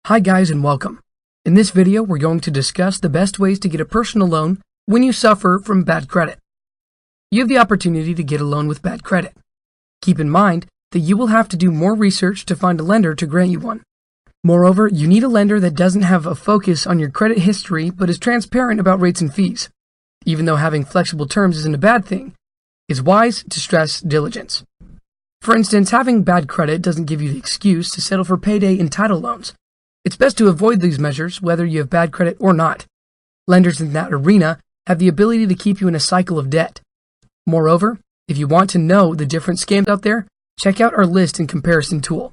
Hi guys and welcome. In this video we're going to discuss the best ways to get a personal loan when you suffer from bad credit. You have the opportunity to get a loan with bad credit. Keep in mind that you will have to do more research to find a lender to grant you one. Moreover, you need a lender that doesn't have a focus on your credit history but is transparent about rates and fees. Even though having flexible terms isn't a bad thing, it's wise to stress diligence. For instance, having bad credit doesn't give you the excuse to settle for payday and title loans. It's best to avoid these measures whether you have bad credit or not. Lenders in that arena have the ability to keep you in a cycle of debt. Moreover, if you want to know the different scams out there, check out our list and comparison tool.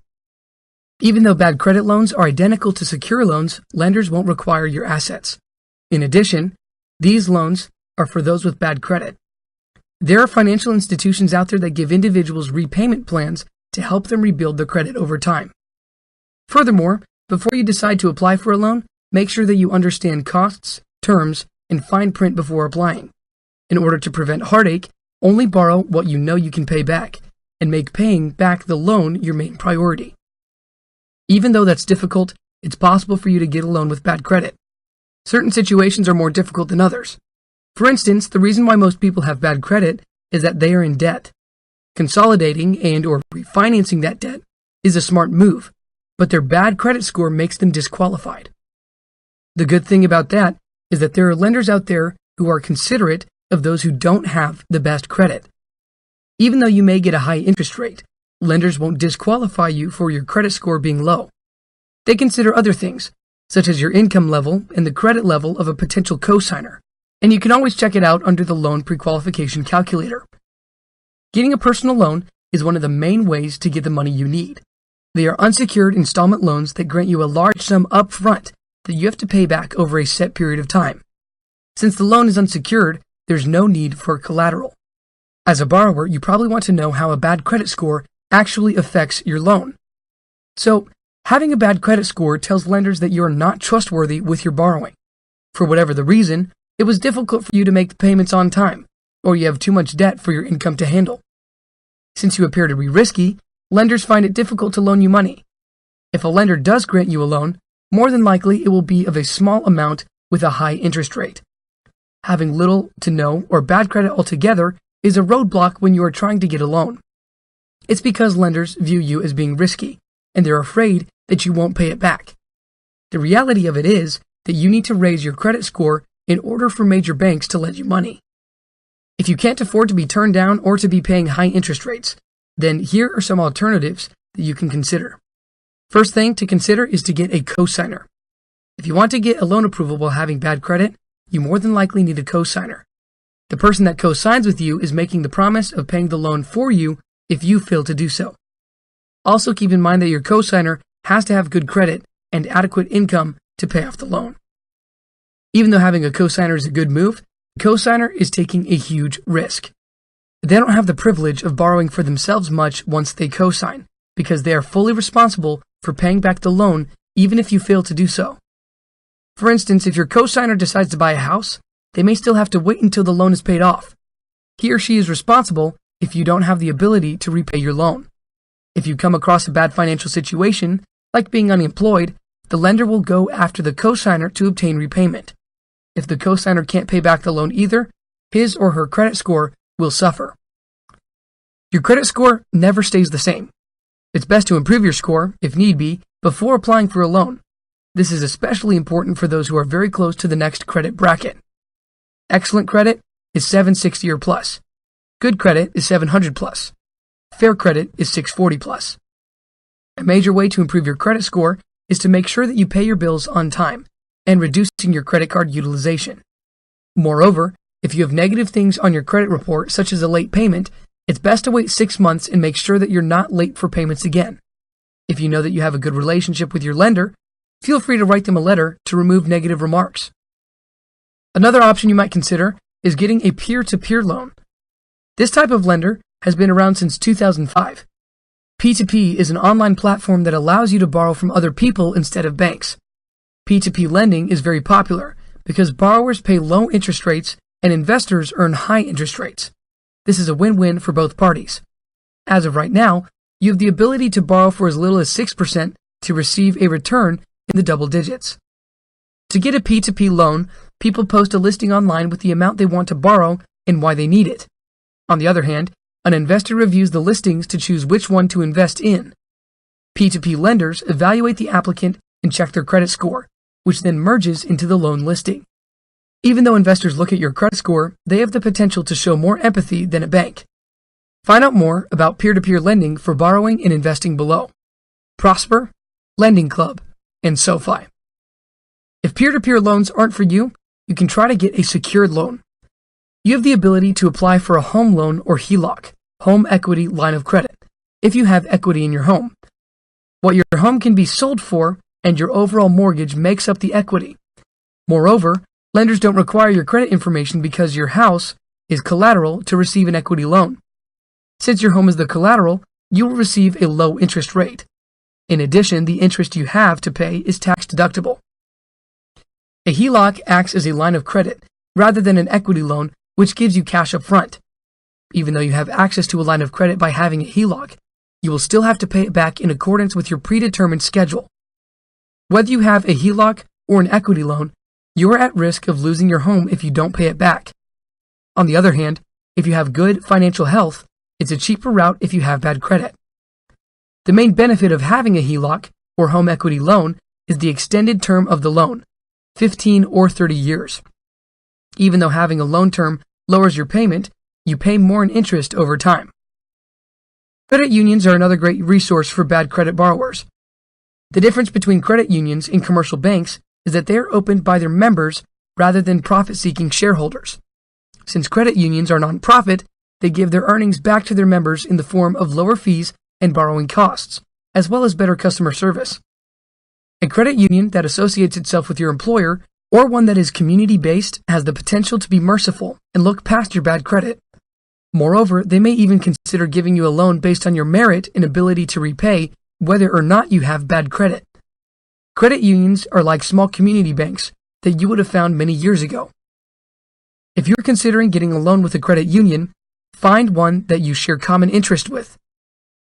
Even though bad credit loans are identical to secure loans, lenders won't require your assets. In addition, these loans are for those with bad credit. There are financial institutions out there that give individuals repayment plans to help them rebuild their credit over time. Furthermore, before you decide to apply for a loan, make sure that you understand costs, terms, and fine print before applying. In order to prevent heartache, only borrow what you know you can pay back, and make paying back the loan your main priority. Even though that's difficult, it's possible for you to get a loan with bad credit. Certain situations are more difficult than others. For instance, the reason why most people have bad credit is that they are in debt. Consolidating and/or refinancing that debt is a smart move, but their bad credit score makes them disqualified. The good thing about that is that there are lenders out there who are considerate of those who don't have the best credit. Even though you may get a high interest rate, lenders won't disqualify you for your credit score being low. They consider other things, such as your income level and the credit level of a potential cosigner, and you can always check it out under the loan pre-qualification calculator. Getting a personal loan is one of the main ways to get the money you need. They are unsecured installment loans that grant you a large sum up front that you have to pay back over a set period of time. Since the loan is unsecured, there's no need for collateral. As a borrower, you probably want to know how a bad credit score actually affects your loan. So, having a bad credit score tells lenders that you are not trustworthy with your borrowing. For whatever the reason, it was difficult for you to make the payments on time, or you have too much debt for your income to handle. Since you appear to be risky, lenders find it difficult to loan you money. If a lender does grant you a loan, more than likely it will be of a small amount with a high interest rate. Having little to no or bad credit altogether is a roadblock when you are trying to get a loan. It's because lenders view you as being risky, and they're afraid that you won't pay it back. The reality of it is that you need to raise your credit score in order for major banks to lend you money. If you can't afford to be turned down or to be paying high interest rates, then here are some alternatives that you can consider. First thing to consider is to get a cosigner. If you want to get a loan approval while having bad credit, you more than likely need a cosigner. The person that cosigns with you is making the promise of paying the loan for you if you fail to do so. Also keep in mind that your cosigner has to have good credit and adequate income to pay off the loan. Even though having a cosigner is a good move, the cosigner is taking a huge risk. They don't have the privilege of borrowing for themselves much once they cosign, because they are fully responsible for paying back the loan even if you fail to do so. For instance, if your cosigner decides to buy a house, they may still have to wait until the loan is paid off. He or she is responsible if you don't have the ability to repay your loan. If you come across a bad financial situation, like being unemployed, the lender will go after the cosigner to obtain repayment. If the cosigner can't pay back the loan either, his or her credit score will suffer. Your credit score never stays the same. It's best to improve your score, if need be, before applying for a loan. This is especially important for those who are very close to the next credit bracket. Excellent credit is 760 or plus. Good credit is 700 plus. Fair credit is 640 plus. A major way to improve your credit score is to make sure that you pay your bills on time and reducing your credit card utilization. Moreover, if you have negative things on your credit report, such as a late payment, it's best to wait 6 months and make sure that you're not late for payments again. If you know that you have a good relationship with your lender, feel free to write them a letter to remove negative remarks. Another option you might consider is getting a peer-to-peer loan. This type of lender has been around since 2005. P2P is an online platform that allows you to borrow from other people instead of banks. P2P lending is very popular because borrowers pay low interest rates and investors earn high interest rates. This is a win-win for both parties. As of right now, you have the ability to borrow for as little as 6% to receive a return in the double digits. To get a P2P loan, people post a listing online with the amount they want to borrow and why they need it. On the other hand, an investor reviews the listings to choose which one to invest in. P2P lenders evaluate the applicant and check their credit score, which then merges into the loan listing. Even though investors look at your credit score, they have the potential to show more empathy than a bank. Find out more about peer-to-peer lending for borrowing and investing below. Prosper, Lending Club, and SoFi. If peer-to-peer loans aren't for you, you can try to get a secured loan. You have the ability to apply for a home loan or HELOC, home equity line of credit, if you have equity in your home. What your home can be sold for and your overall mortgage makes up the equity. Moreover, lenders don't require your credit information because your house is collateral to receive an equity loan. Since your home is the collateral, you will receive a low interest rate. In addition, the interest you have to pay is tax deductible. A HELOC acts as a line of credit rather than an equity loan, which gives you cash up front. Even though you have access to a line of credit by having a HELOC, you will still have to pay it back in accordance with your predetermined schedule. Whether you have a HELOC or an equity loan, you are at risk of losing your home if you don't pay it back. On the other hand, if you have good financial health, it's a cheaper route if you have bad credit. The main benefit of having a HELOC or home equity loan is the extended term of the loan, 15 or 30 years. Even though having a loan term lowers your payment, you pay more in interest over time. Credit unions are another great resource for bad credit borrowers. The difference between credit unions and commercial banks is that they are opened by their members rather than profit-seeking shareholders. Since credit unions are non-profit, they give their earnings back to their members in the form of lower fees and borrowing costs, as well as better customer service. A credit union that associates itself with your employer or one that is community-based has the potential to be merciful and look past your bad credit. Moreover, they may even consider giving you a loan based on your merit and ability to repay, whether or not you have bad credit. Credit unions are like small community banks that you would have found many years ago. If you're considering getting a loan with a credit union, find one that you share common interest with.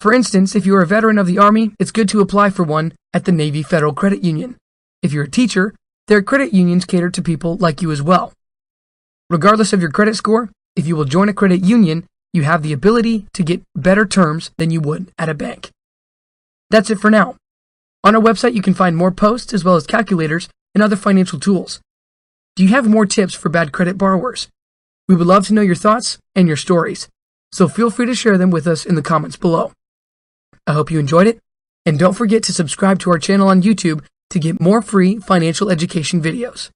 For instance, if you're a veteran of the Army, it's good to apply for one at the Navy Federal Credit Union. If you're a teacher, their credit unions cater to people like you as well. Regardless of your credit score, if you will join a credit union, you have the ability to get better terms than you would at a bank. That's it for now. On our website, you can find more posts as well as calculators and other financial tools. Do you have more tips for bad credit borrowers? We would love to know your thoughts and your stories, so feel free to share them with us in the comments below. I hope you enjoyed it, and don't forget to subscribe to our channel on YouTube to get more free financial education videos.